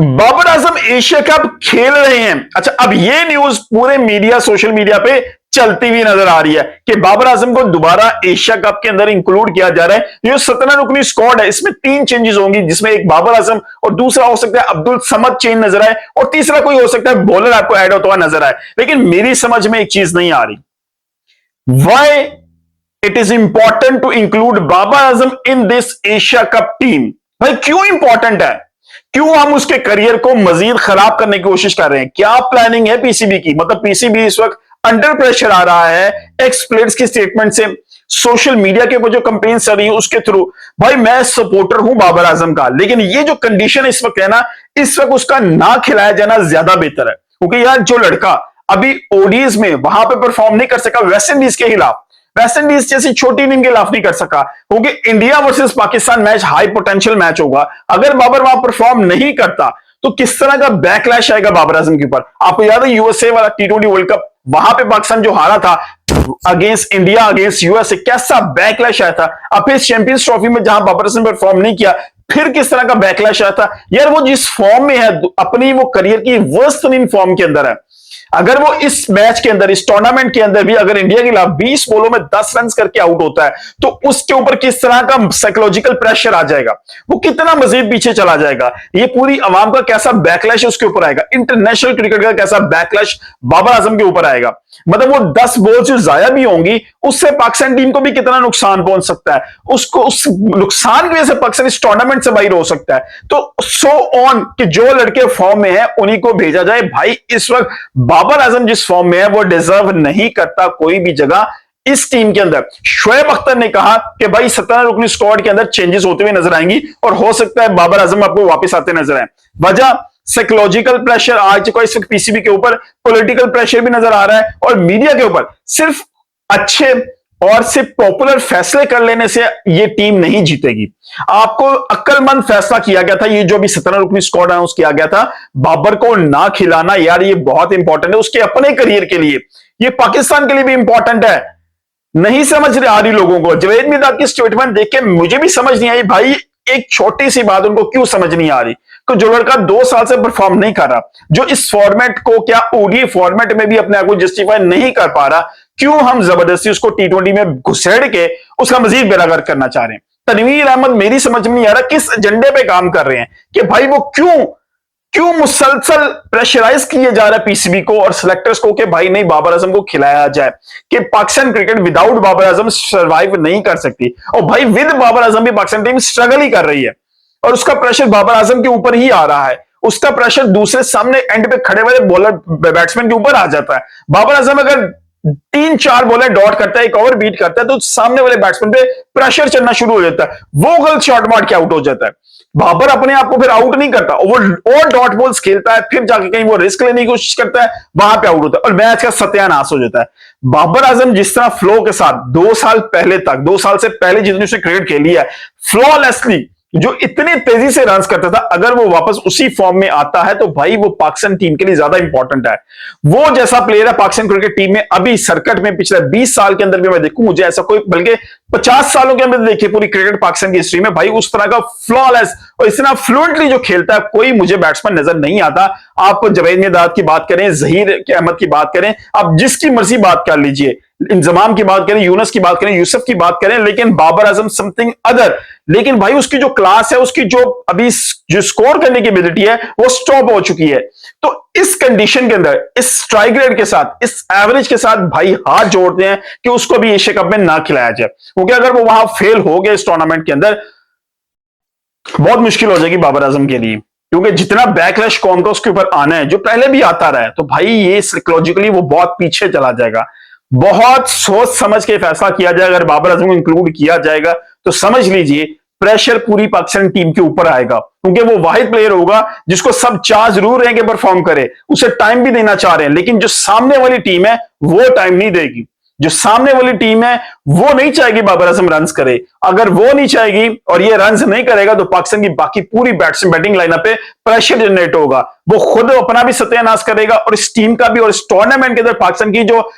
Babar Azam Asia cup खेल रहे हैं। अच्छा, अब ये न्यूज पूरे मीडिया, सोशल मीडिया पे चलती हुई नजर आ रही है कि बाबर आजम को दोबारा एशिया कप के अंदर इंक्लूड किया जा रहा है। ये 17 रुकनी स्क्वाड है, इसमें 3 चेंजेस होंगी, जिसमें एक बाबर आजम और दूसरा हो सकता है अब्दुल समद चेंज नजर आए और तीसरा कोई हो सकता है बॉलर आपको ऐड होता हुआ नजर आए। लेकिन मेरी समझ में एक चीज नहीं आ रही, why it is important to include Babar Azam in this Asia Cup team. भाई क्यों इंपॉर्टेंट है? क्यों हम उसके करियर को मजीद खराब करने की कोशिश कर रहे हैं? क्या प्लानिंग है पीसीबी की? मतलब पीसीबी इस वक्त अंडर प्रेशर आ रहा है एक्स प्लेयर्स की स्टेटमेंट से, सोशल मीडिया के ऊपर जो कंपेन चल रही है उसके थ्रू। भाई मैं सपोर्टर हूं बाबर आजम का, लेकिन ये जो कंडीशन इस वक्त है ना, इस वक्त उसका ना खिलाया जाना ज्यादा बेहतर है। क्योंकि यार जो लड़का अभी ओडीज में वहां पे परफॉर्म नहीं कर सका वेस्ट इंडीज के खिलाफ, वेस्ट इंडीज जैसी छोटी टीम के खिलाफ नहीं कर सका, क्योंकि India versus Pakistan match high potential match होगा। अगर बाबर वहां परफॉर्म नहीं करता तो किस तरह का बैकलैश आएगा बाबर आजम के ऊपर? आपको याद है यूएसए वाला टी20 वर्ल्ड कप, वहां पे पाकिस्तान जो हारा था अगेंस्ट इंडिया, अगेंस्ट यूएसए, कैसा बैकलैश आया था। अब फिर चैंपियंस ट्रॉफी में जहां बाबर आजम परफॉर्म नहीं किया, फिर किस तरह का बैकलैश आया था। यार वो जिस फॉर्म में है, अपनी वो करियर की वर्स्ट फॉर्म के अंदर है, अगर वो इस मैच के अंदर, इस टूर्नामेंट के अंदर भी अगर इंडिया के खिलाफ 20 बॉलों में 10 रन करके आउट होता है, तो उसके ऊपर किस तरह का साइकोलॉजिकल प्रेशर आ जाएगा, वो कितना मजीद पीछे चला जाएगा, ये पूरी आवाम का कैसा बैकलैश उसके ऊपर आएगा, इंटरनेशनल क्रिकेट का कैसा बैकलैश बाबर आजम के ऊपर आएगा। मतलब वो 10 बॉल जो जाया भी होंगी, उससे पाकिस्तान टीम को भी कितना नुकसान पहुंच सकता है, उसको उस नुकसान की वजह से पाकिस्तान इस टूर्नामेंट से बाहर हो सकता है। तो सो ऑन कि जो लड़के फॉर्म में है उन्हीं को भेजा जाए। भाई इस वक्त बाबर आजम जिस फॉर्म में है वो डिजर्व नहीं करता कोई भी जगह इस टीम के अंदर। शोएब अख्तर ने कहा कि भाई 17 रुकनी स्क्वाड के अंदर चेंजेस होते हुए नजर आएंगी और हो सकता है बाबर आजम आपको वापस आते नजर आए। वजह साइकोलॉजिकल प्रेशर आ चुका है इस वक्त पीसीबी के ऊपर, पॉलिटिकल प्रेशर भी नजर आ रहा है और मीडिया के ऊपर। सिर्फ अच्छे और सिर्फ पॉपुलर फैसले कर लेने से ये टीम नहीं जीतेगी। आपको अक्लमंद फैसला किया गया था, ये जो भी 17 रुकनी स्क्वाड अनाउंस किया गया था, बाबर को ना खिलाना, यार ये बहुत इंपॉर्टेंट है उसके अपने करियर के लिए, ये पाकिस्तान के लिए भी इंपॉर्टेंट है। नहीं समझ आ रही लोगों को। जवेद मिर्जा की स्टेटमेंट देख के मुझे भी समझ नहीं आई, भाई एक छोटी सी बात उनको क्यों समझ नहीं आ रही कि जो लड़का 2 साल से परफॉर्म नहीं कर रहा, जो इस फॉर्मेट को, क्या ओडीआई फॉर्मेट में भी अपने आप को जस्टिफाई नहीं कर पा रहा, क्यों हम जबरदस्ती उसको टी20 में घुसेड़ के उसका मजीद बेरागर करना चाह रहे हैं। तनवीर अहमद मेरी समझ में नहीं आ रहा किस एजेंडे पे काम कर रहे हैं कि भाई वो क्यों क्यों मुसलसल प्रेशराइज किए जा रहा है पीसीबी को और सिलेक्टर्स को कि भाई नहीं बाबर आजम को खिलाया जाए, कि Pakistan cricket without Babar Azam survive नहीं कर सकती। और भाई विद बाबर आजम भी पाकिस्तान टीम स्ट्रगल ही कर रही है और उसका प्रेशर बाबर आजम के ऊपर ही आ रहा है। उसका प्रेशर दूसरे सामने एंड पे खड़े वाले बॉलर बैट्समैन के ऊपर आ जाता है। बाबर आजम अगर 3-4 बॉलर डॉट करता है, एक ओवर बीट करता है, तो सामने वाले बैट्समैन पे प्रेशर चलना शुरू हो जाता है, वो गलत शॉट मार के आउट हो जाता है। बाबर अपने आप को फिर आउट नहीं करता, वो और डॉट बॉल्स खेलता है, फिर जाके कहीं वो रिस्क लेने की कोशिश करता है, वहां पे आउट होता है और मैच का सत्यानाश हो जाता है। बाबर आजम जिस तरह फ्लो के साथ 2 साल पहले तक, 2 साल से पहले जितनी उसने क्रिकेट खेली है, फ्लॉलेसली जो इतनी तेजी से रन करता था, अगर वो वापस उसी फॉर्म में आता है तो भाई वो पाकिस्तान टीम के लिए ज्यादा इंपॉर्टेंट है। वो जैसा प्लेयर है पाकिस्तान क्रिकेट टीम में अभी सर्किट में पिछले 20 साल के अंदर भी मैं देखूं, मुझे ऐसा कोई, बल्कि 50 सालों के अंदर देखिए पूरी क्रिकेट पाकिस्तान की हिस्ट्री में, भाई उस तरह का फ्लॉलेस और इतना फ्लुएंटली जो खेलता है कोई मुझे बैट्समैन नजर नहीं आता। आप जवेद मिर्जाद की बात करें, जहीर अहमद की बात करें, आप जिसकी मर्जी बात कर लीजिए, इंजमाम की बात करें, यूनस की बात करें, यूसुफ की बात करें, लेकिन बाबर आजम समथिंग अदर। लेकिन भाई उसकी जो क्लास है, उसकी जो अभी जो स्कोर करने की एबिलिटी है वो स्टॉप हो चुकी है। तो इस कंडीशन के अंदर, इस स्ट्राइक रेट के साथ, इस एवरेज के साथ भाई हाथ जोड़ते हैं कि उसको भी एशिया कप में ना खिलाया जाए, क्योंकि अगर वो वहां फेल हो गए इस टूर्नामेंट के अंदर, बहुत मुश्किल हो जाएगी बाबर आजम के लिए। क्योंकि जितना बैकलैश कौम का उसके ऊपर आना है, जो पहले भी आता रहा है, तो भाई ये साइकोलॉजिकली वो बहुत पीछे चला जाएगा। बहुत सोच समझ के फैसला किया जाएगा। अगर बाबर आजम को इंक्लूड किया जाएगा तो समझ लीजिए प्रेशर पूरी पाकिस्तान टीम के ऊपर आएगा, क्योंकि वो वाहिद प्लेयर होगा जिसको सब चाह जरूर रहेंगे परफॉर्म करे, उसे टाइम भी देना चाह रहे हैं, लेकिन जो सामने वाली टीम है वो टाइम नहीं देगी। जो सामने वाली टीम है वो नहीं चाहेगी बाबर आजम रन्स करे। अगर वो नहीं चाहेगी और ये रन्स नहीं करेगा तो पाकिस्तान की बाकी पूरी बैटिंग लाइनअप पे प्रेशर जनरेट होगा। वो खुद अपना भी सत्यानाश करेगा और इस टीम का भी, और इस टूर्नामेंट के अंदर पाकिस्तान की जो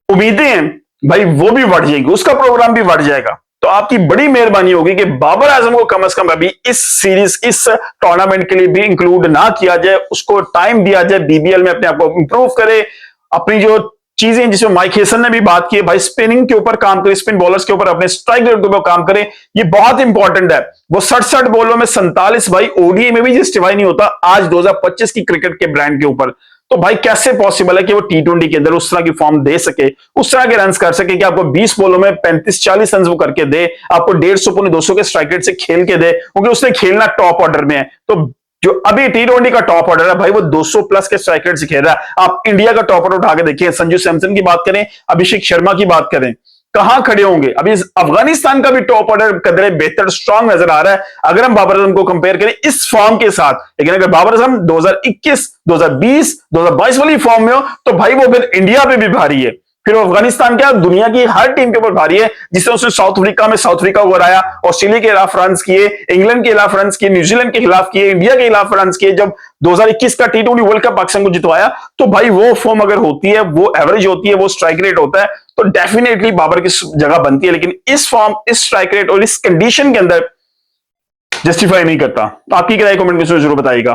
उम्मीदें हैं भाई वो भी बढ़ जाएगी, उसका प्रोग्राम भी बढ़ जाएगा। तो आपकी बड़ी मेहरबानी होगी कि बाबर आजम को कम से कम अभी इस सीरीज, इस टूर्नामेंट के लिए भी इंक्लूड ना किया जाए, उसको टाइम दिया जाए, बीबीएल में अपने आप को इंप्रूव करे। अपनी जो चीजें जिसमें माइक हेसन ने भी बात की है, भाई स्पिनिंग के ऊपर काम करे, स्पिन बॉलर्स के ऊपर, अपने स्ट्राइक रेट के ऊपर काम करे, ये बहुत इंपॉर्टेंट है। वो 67 बॉलों में 47 भाई ओडीआई में भी जस्टिफाई नहीं होता आज 2025 की क्रिकेट के ब्रांड के ऊपर। तो भाई कैसे पॉसिबल है कि वो टी20 के अंदर उस तरह की फॉर्म दे सके, उस तरह के रन कर सके कि आपको 20 बॉलों में 35-40 रन वो करके दे, आपको 150-200 के स्ट्राइक रेट से खेल के दे, क्योंकि उसने खेलना टॉप ऑर्डर में है। तो जो अभी टी20 का टॉप ऑर्डर है भाई, वो 200 प्लस के स्ट्राइक रेट से खेल रहा है। आप इंडिया का टॉप ऑर्डर उठा के देखिए, संजू सैमसन की बात करें, अभिषेक शर्मा की बात करें, कहां खड़े होंगे। अभी अफगानिस्तान का भी टॉप ऑर्डर कदरे बेहतर स्ट्रांग नजर आ रहा है अगर हम बाबर आजम को कंपेयर करें इस फॉर्म के साथ। लेकिन अगर बाबर आजम 2021, 2020, 2022 वाली फॉर्म में हो तो भाई वो फिर इंडिया पे भी भारी है। फिर अफगानिस्तान क्या दुनिया की हर टीम के ऊपर भारी है, जिससे उसने साउथ अफ्रीका में साउथ अफ्रीका को हराया, ऑस्ट्रेलिया के खिलाफ रन किए, इंग्लैंड के खिलाफ रन किए, न्यूजीलैंड के खिलाफ किए, इंडिया के खिलाफ रन किए। जब 2021 का टी20 वर्ल्ड कप पाकिस्तान को जितवाया, तो भाई वो फॉर्म अगर होती है, वो एवरेज होती है, वो स्ट्राइक रेट होता है, तो डेफिनेटली बाबर की जगह बनती है। लेकिन इस फॉर्म, इस स्ट्राइक रेट और इस कंडीशन के अंदर जस्टिफाई नहीं करता। तो आपकी क्या राय कमेंट में जरूर बताइएगा।